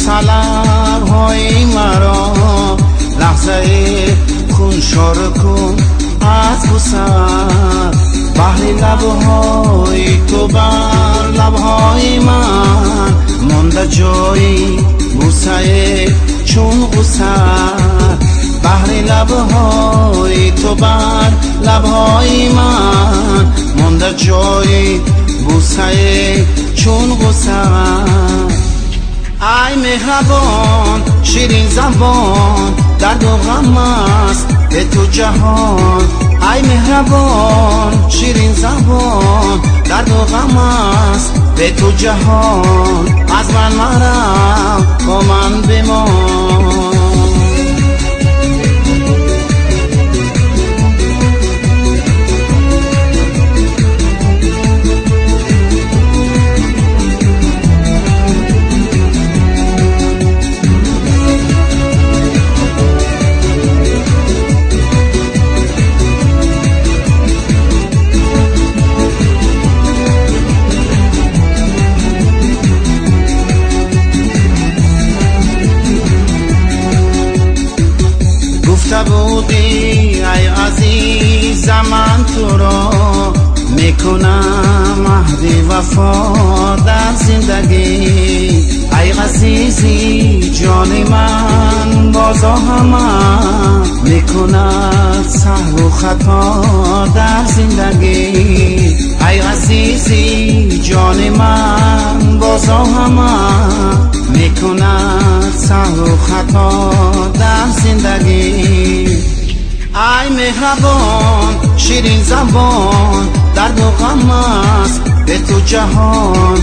لب‌های مرا لحظه خون شاره کن از بوسه بحر لب‌های تو بر لب‌های من مانده جایی بوسه چون غصه بحر لب‌های تو بر لب‌های من مانده جایی بوسه چون غصه ای مهربان شیرین زبان درد و غم است به تو جهان ای مهربان شیرین زبان درد و غم است به تو جهان از من مرا با من بمان بودی ای عزیز من تو را میکنم عهد وفا در زندگی ای عزیزی جان من بازا همه میکند سهو و خطا در زندگی ای عزیزی جان من بازا همه میکند سهو و خطا در زندگی ای مهربان شیرین زبان درد و غم است به تو جهان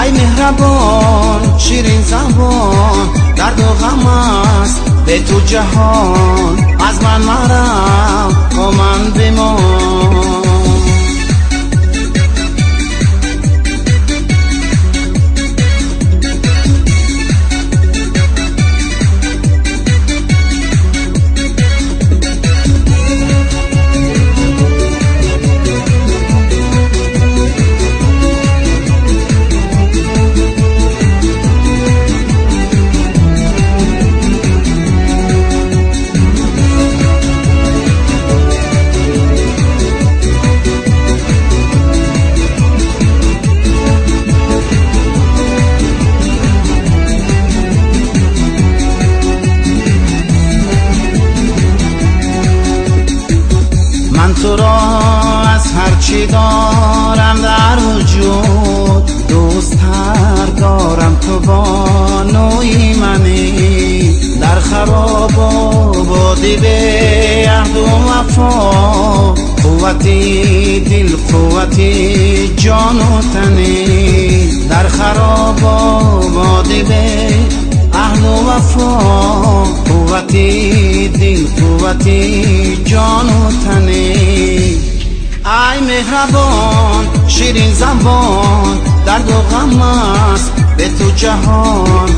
ای مهربان شیرین زبان درد و غم است به تو جهان از من مرا با من بمان من تو را از هرچی دارم در وجود دوست‌تر دارم تو با نوعی منی در خراب آبادی به عهد و وفا قوتی دل قوتی جان و تنی در خراب آبادی به عهد و وفا قوتی دل قوتی جان و تنی ای مهربان شیرین زبان درد و غم است به تو جهان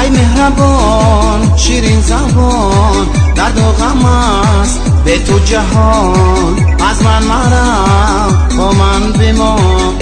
ای مهربان شیرین زبان درد و غم است به تو جهان از من مرا با من بمان